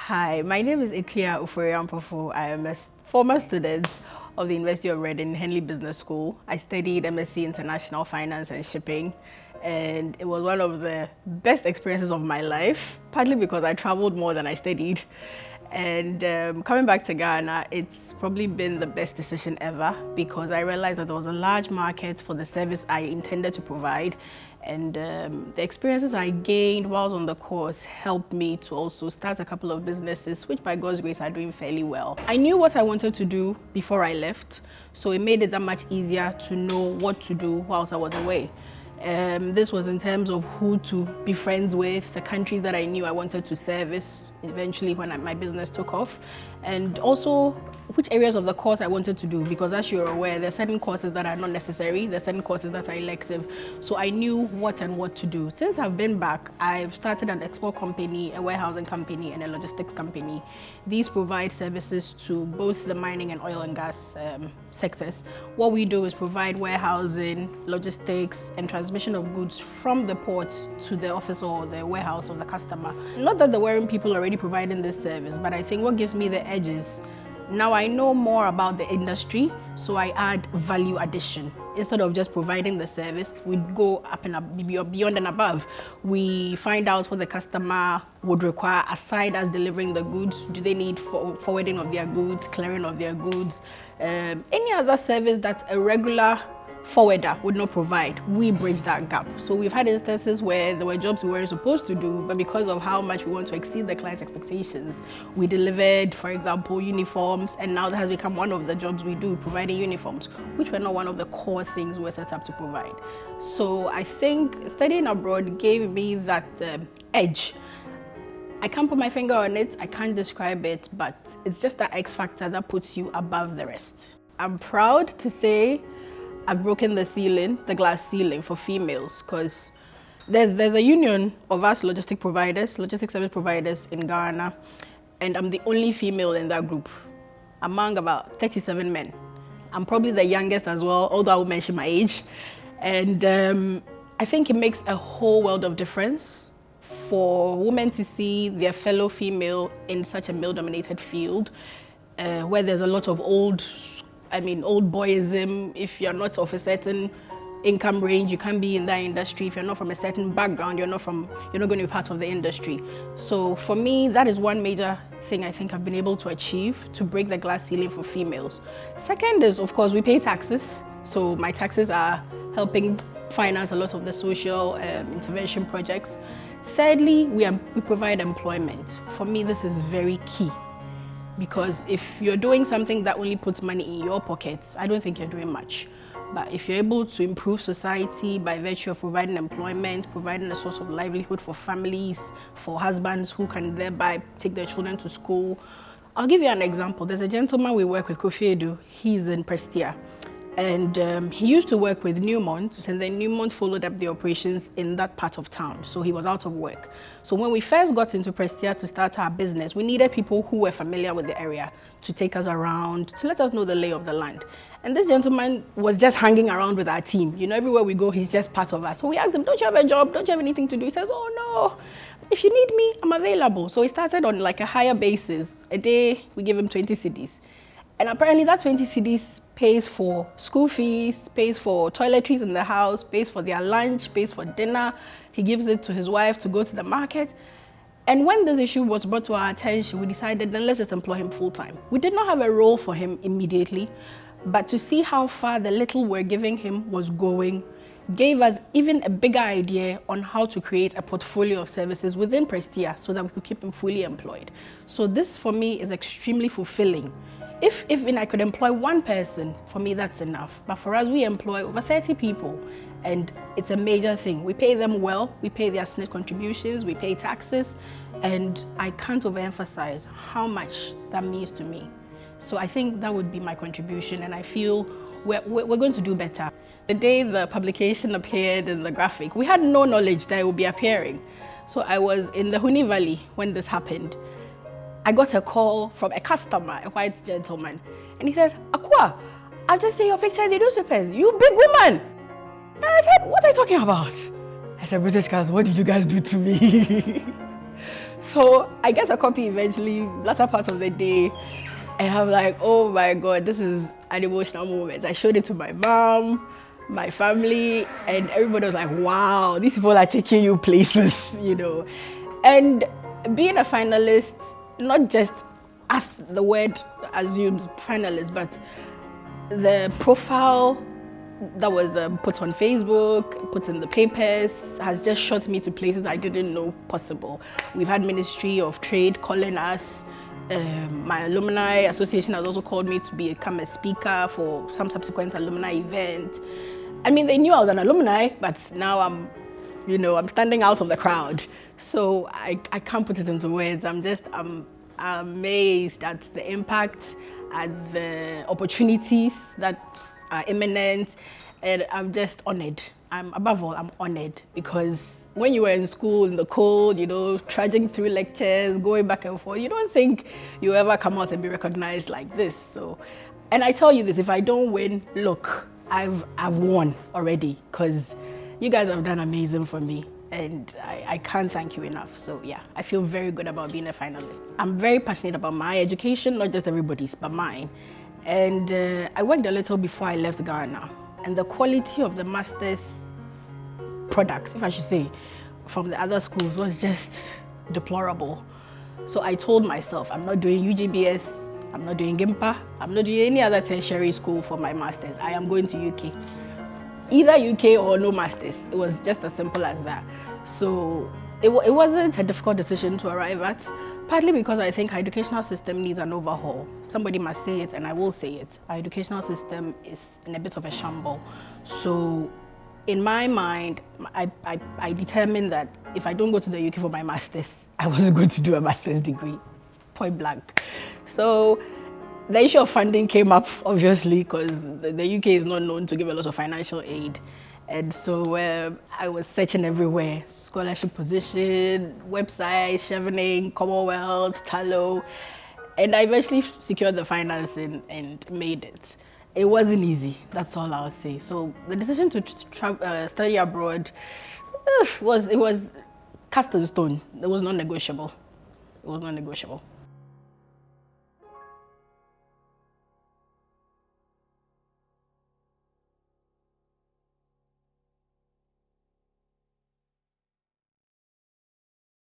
Hi, my name is Akua. I am a former student of the University of Reading Henley Business School. I studied MSc International Finance and Shipping, and it was one of the best experiences of my life, partly because I traveled more than I studied. And coming back to Ghana, it's probably been the best decision ever because I realized that there was a large market for the service I intended to provide. And the experiences I gained whilst on the course helped me to also start a couple of businesses, which by God's grace are doing fairly well. I knew what I wanted to do before I left, so it made it that much easier to know what to do whilst I was away. This was in terms of who to be friends with, the countries that I knew I wanted to service eventually when my business took off, and also which areas of the course I wanted to do, because as you're aware, there are certain courses that are not necessary, there are certain courses that are elective. So I knew what to do. Since I've been back, I've started an export company, a warehousing company, and a logistics company. These provide services to both the mining and oil and gas sectors. What we do is provide warehousing, logistics, and transmission of goods from the port to the office or the warehouse of the customer. Not that the wearing people are already providing this service, but I think what gives me the edge is now I know more about the industry, so I add value addition. Instead of just providing the service, we go up and up, beyond and above. We find out what the customer would require aside as delivering the goods. Do they need forwarding of their goods, clearing of their goods, any other service that a regular forwarder would not provide? We bridge that gap. So we've had instances where there were jobs we weren't supposed to do, but because of how much we want to exceed the client's expectations, we delivered, for example, uniforms, and now that has become one of the jobs we do, providing uniforms, which were not one of the core things we were set up to provide. So I think studying abroad gave me that edge. I can't put my finger on it, I can't describe it, but it's just that X factor that puts you above the rest. I'm proud to say I've broken the ceiling, the glass ceiling for females, because there's a union of us logistic service providers in Ghana, and I'm the only female in that group among about 37 men. I'm probably the youngest as well, although I will mention my age. And I think it makes a whole world of difference for women to see their fellow female in such a male-dominated field, where there's a lot of old boyism. If you're not of a certain income range, you can't be in that industry. If you're not from a certain background, you're not going to be part of the industry. So for me, that is one major thing I think I've been able to achieve, to break the glass ceiling for females. Second is, of course, we pay taxes. So my taxes are helping finance a lot of the social intervention projects. Thirdly, we provide employment. For me, this is very key. Because if you're doing something that only puts money in your pockets, I don't think you're doing much. But if you're able to improve society by virtue of providing employment, providing a source of livelihood for families, for husbands who can thereby take their children to school. I'll give you an example. There's a gentleman we work with, Kofi Edu. He's in Prestia. And he used to work with Newmont, and then Newmont followed up the operations in that part of town, so he was out of work. So when we first got into Prestia to start our business, we needed people who were familiar with the area to take us around, to let us know the lay of the land. And this gentleman was just hanging around with our team. You know, everywhere we go, he's just part of us. So we asked him, don't you have a job? Don't you have anything to do? He says, oh no, if you need me, I'm available. So he started on like a higher basis. A day, we give him 20 cedis. And apparently that 20 cedis pays for school fees, pays for toiletries in the house, pays for their lunch, pays for dinner. He gives it to his wife to go to the market. And when this issue was brought to our attention, we decided then let's just employ him full time. We did not have a role for him immediately, but to see how far the little we're giving him was going gave us even a bigger idea on how to create a portfolio of services within Prestia so that we could keep him fully employed. So this for me is extremely fulfilling. If I could employ one person, for me that's enough. But for us, we employ over 30 people, and it's a major thing. We pay them well, we pay their SNIT contributions, we pay taxes, and I can't overemphasize how much that means to me. So I think that would be my contribution, and I feel we're going to do better. The day the publication appeared in the graphic, we had no knowledge that it would be appearing. So I was in the Huni Valley when this happened. I got a call from a customer, a white gentleman, and he says, Akua, I've just seen your picture in the newspapers, you big woman. And I said, what are you talking about? I said, British guys, what did you guys do to me? So I get a copy eventually, latter part of the day, and I'm like, oh my God, this is an emotional moment. I showed it to my mom, my family, and everybody was like, wow, these people are taking you places, you know. And being a finalist, not just as the word assumes finalist, but the profile that was put on Facebook, put in the papers, has just shot me to places I didn't know possible. We've had Ministry of Trade calling us. My alumni association has also called me to become a speaker for some subsequent alumni event. I mean, they knew I was an alumni, but now I'm standing out of the crowd. So I can't put it into words. I'm amazed at the impact, at the opportunities that are imminent, and I'm just honored. Above all, I'm honored, because when you were in school in the cold, trudging through lectures, going back and forth, you don't think you ever come out and be recognized like this. So, and I tell you this, if I don't win, look, I've won already, because you guys have done amazing for me, and I can't thank you enough. So yeah, I feel very good about being a finalist. I'm very passionate about my education, not just everybody's, but mine. And I worked a little before I left Ghana, and the quality of the master's products, if I should say, from the other schools was just deplorable. So I told myself, I'm not doing UGBS, I'm not doing GIMPA, I'm not doing any other tertiary school for my master's. I am going to UK. Either UK or no masters. It was just as simple as that. So it wasn't a difficult decision to arrive at, partly because I think our educational system needs an overhaul. Somebody must say it, and I will say it. Our educational system is in a bit of a shamble. So in my mind, I determined that if I don't go to the UK for my master's, I wasn't going to do a master's degree, point blank. So the issue of funding came up, obviously, because the UK is not known to give a lot of financial aid. And so I was searching everywhere: scholarship position, website, Chevening, Commonwealth, Tallow. And I eventually secured the financing and made it. It wasn't easy, that's all I'll say. So the decision to study abroad was cast in stone. It was non-negotiable. It was non-negotiable.